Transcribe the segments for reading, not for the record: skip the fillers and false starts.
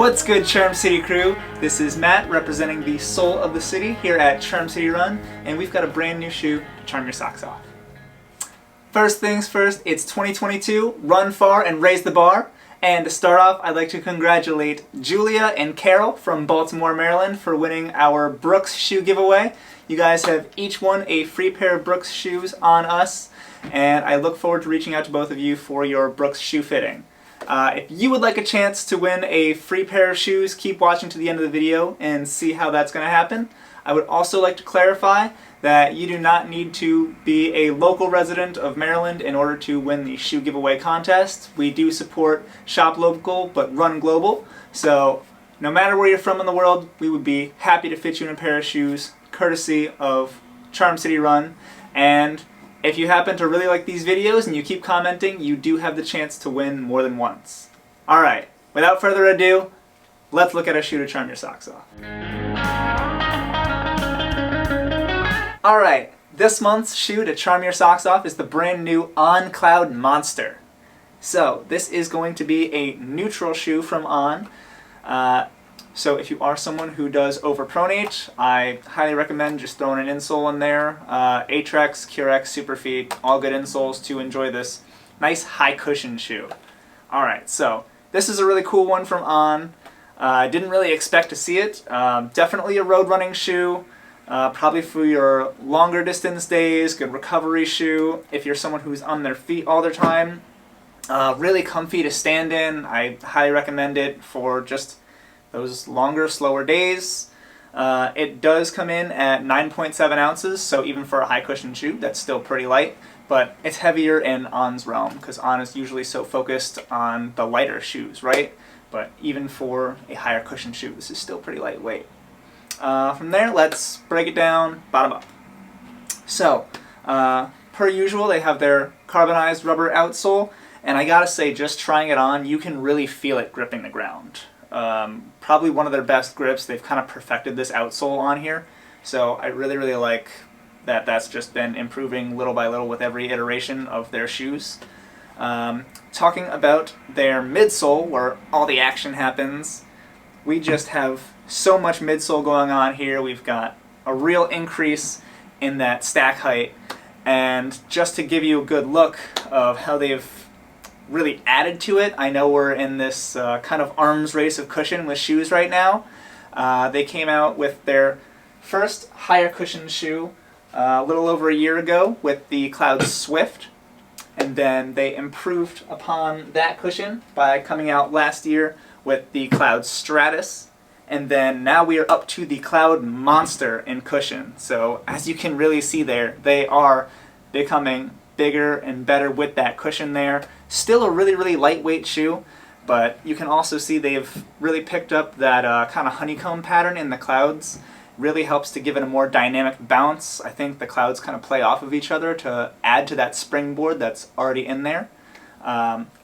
What's good, Charm City crew? This is Matt representing the soul of the city here at Charm City Run, and we've got a brand new shoe to charm your socks off. First things first, it's 2022, run far and raise the bar. And to start off, I'd like to congratulate Julia and Carol from Baltimore, Maryland for winning our Brooks shoe giveaway. You guys have each won a free pair of Brooks shoes on us, and I look forward to reaching out to both of you for your Brooks shoe fitting. If you would like a chance to win a free pair of shoes, keep watching to the end of the video and see how that's going to happen. I would also like to clarify that you do not need to be a local resident of Maryland in order to win the shoe giveaway contest. We do support Shop Local but Run Global, so no matter where you're from in the world, we would be happy to fit you in a pair of shoes courtesy of Charm City Run. And if you happen to really like these videos and you keep commenting, you do have the chance to win more than once. Alright, without further ado, let's look at a shoe to charm your socks off. Alright, this month's shoe to charm your socks off is the brand new On CloudMonster. So, this is going to be a neutral shoe from On. So if you are someone who does overpronate, I highly recommend just throwing an insole in there. Atrex, Curex, Superfeet, all good insoles to enjoy this nice high cushion shoe. Alright, so this is a really cool one from On. I didn't really expect to see it. Definitely a road running shoe. Probably for your longer distance days, good recovery shoe. If you're someone who's on their feet all the time, really comfy to stand in. I highly recommend it for just those longer, slower days. It does come in at 9.7 ounces, so even for a high cushion shoe, that's still pretty light, but it's heavier in On's realm, because On is usually so focused on the lighter shoes, right? But even for a higher cushion shoe, this is still pretty lightweight. From there, let's break it down bottom up. So, per usual, they have their carbonized rubber outsole, and I gotta say, just trying it on, you can really feel it gripping the ground. Probably one of their best grips. They've kind of perfected this outsole on here, so I really, really like that that's just been improving little by little with every iteration of their shoes. Talking about their midsole, where all the action happens, we just have so much midsole going on here. We've got a real increase in that stack height, and just to give you a good look of how they've really added to it, I know we're in this kind of arms race of cushion with shoes right now. They came out with their first higher cushion shoe a little over a year ago with the Cloud Swift, and then they improved upon that cushion by coming out last year with the Cloud Stratus, and then now we are up to the CloudMonster in cushion. So as you can really see there, they are becoming bigger and better with that cushion there. Still a really, really lightweight shoe, but you can also see they've really picked up that kind of honeycomb pattern in the clouds. Really helps to give it a more dynamic bounce. I think the clouds kind of play off of each other to add to that springboard that's already in there.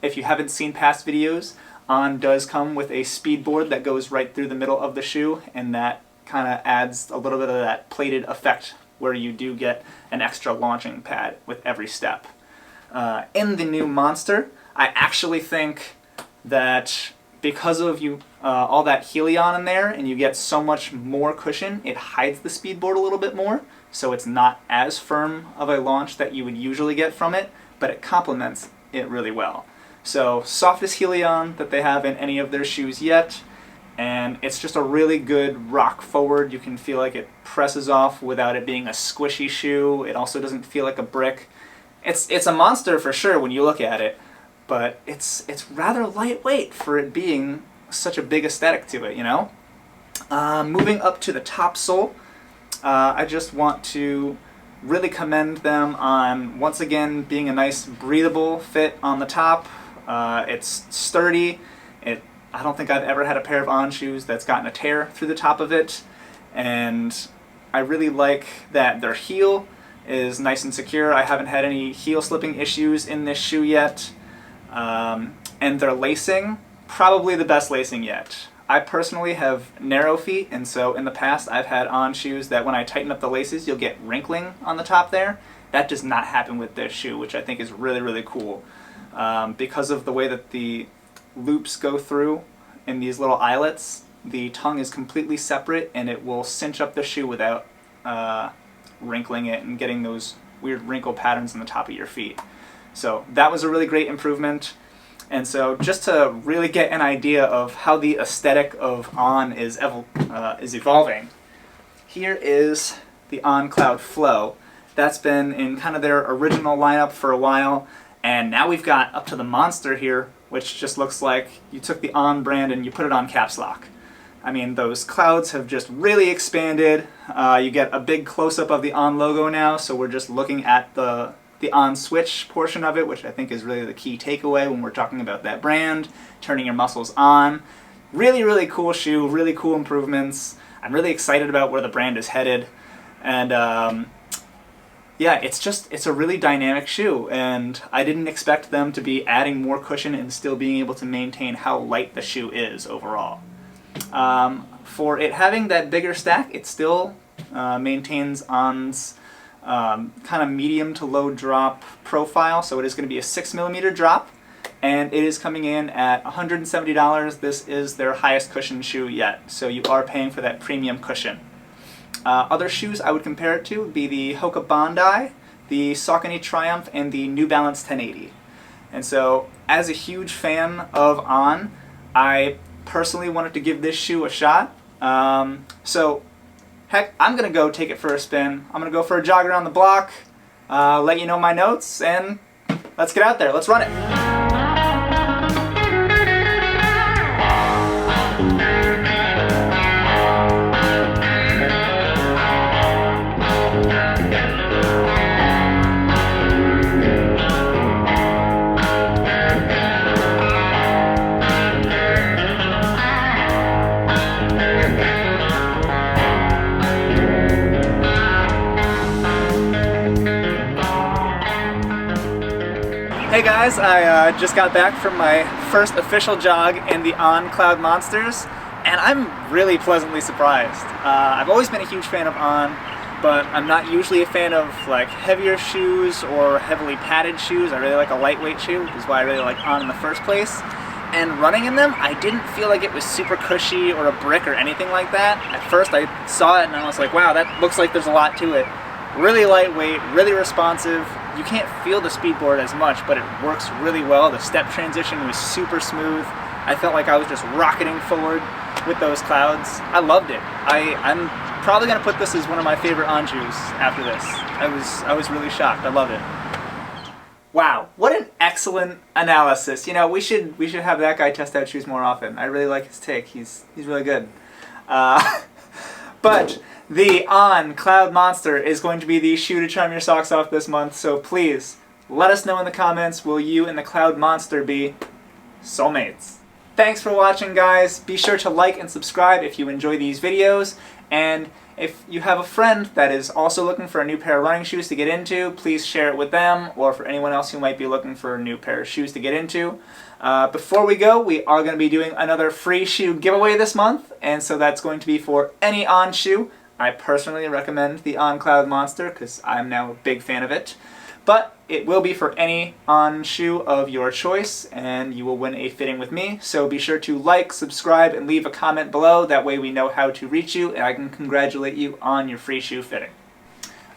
If you haven't seen past videos, On does come with a speed board that goes right through the middle of the shoe, and that kind of adds a little bit of that plated effect where you do get an extra launching pad with every step. In the new Monster, I actually think that because of all that Helion in there, and you get so much more cushion, it hides the speed board a little bit more, so it's not as firm of a launch that you would usually get from it, but it complements it really well. So, softest Helion that they have in any of their shoes yet, and it's just a really good rock forward. You can feel like it presses off without it being a squishy shoe. It also doesn't feel like a brick. It's a monster for sure when you look at it, but it's rather lightweight for it being such a big aesthetic to it, you know? Moving up to the top sole, I just want to really commend them on, once again, being a nice breathable fit on the top. It's sturdy. I don't think I've ever had a pair of On shoes that's gotten a tear through the top of it, and I really like that their heel is nice and secure. I haven't had any heel slipping issues in this shoe yet, and their lacing, probably the best lacing yet. I personally have narrow feet, and so in the past I've had On shoes that when I tighten up the laces you'll get wrinkling on the top there. That does not happen with this shoe, which I think is really, really cool. Because of the way that the loops go through in these little eyelets, the tongue is completely separate and it will cinch up the shoe without wrinkling it and getting those weird wrinkle patterns on the top of your feet. So that was a really great improvement. And so just to really get an idea of how the aesthetic of On is evolving, here is the On Cloud Flow. That's been in kind of their original lineup for a while, and now we've got up to the Monster here, which just looks like you took the On brand and you put it on caps lock. I mean, those clouds have just really expanded. You get a big close-up of the On logo now, so we're just looking at the on switch portion of it, which I think is really the key takeaway when we're talking about that brand, turning your muscles on. Really, really cool shoe, really cool improvements. I'm really excited about where the brand is headed. And yeah, it's a really dynamic shoe, and I didn't expect them to be adding more cushion and still being able to maintain how light the shoe is overall. For it having that bigger stack, it still maintains On's kind of medium to low drop profile, so it is going to be a 6mm drop, and it is coming in at $170. This is their highest cushion shoe yet, so you are paying for that premium cushion. Other shoes I would compare it to would be the Hoka Bondi, the Saucony Triumph, and the New Balance 1080. And so, as a huge fan of On, I personally wanted to give this shoe a shot. So heck, I'm going to go take it for a spin. I'm going to go for a jog around the block, let you know my notes, and let's get out there. Let's run it. Hey guys, I just got back from my first official jog in the On CloudMonsters, and I'm really pleasantly surprised. I've always been a huge fan of On, but I'm not usually a fan of like heavier shoes or heavily padded shoes. I really like a lightweight shoe, which is why I really like On in the first place. And running in them, I didn't feel like it was super cushy or a brick or anything like that. At first I saw it and I was like, wow, that looks like there's a lot to it. Really lightweight, really responsive. You can't feel the speedboard as much, but it works really well. The step transition was super smooth. I felt like I was just rocketing forward with those clouds. I loved it. I'm probably gonna put this as one of my favorite On shoes after this. I was really shocked. I love it. Wow, what an excellent analysis. You know, we should have that guy test out shoes more often. I really like his take. He's really good. But the On CloudMonster is going to be the shoe to charm your socks off this month, so please let us know in the comments, will you and the CloudMonster be soulmates? Thanks for watching, guys. Be sure to like and subscribe if you enjoy these videos, and if you have a friend that is also looking for a new pair of running shoes to get into, please share it with them, or for anyone else who might be looking for a new pair of shoes to get into. Before we go, we are going to be doing another free shoe giveaway this month, and so that's going to be for any On shoe. I personally recommend the On CloudMonster because I'm now a big fan of it. But it will be for any On shoe of your choice, and you will win a fitting with me. So be sure to like, subscribe, and leave a comment below. That way we know how to reach you, and I can congratulate you on your free shoe fitting.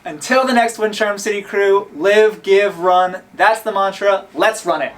Until the next one, Charm City crew, live, give, run. That's the mantra. Let's run it.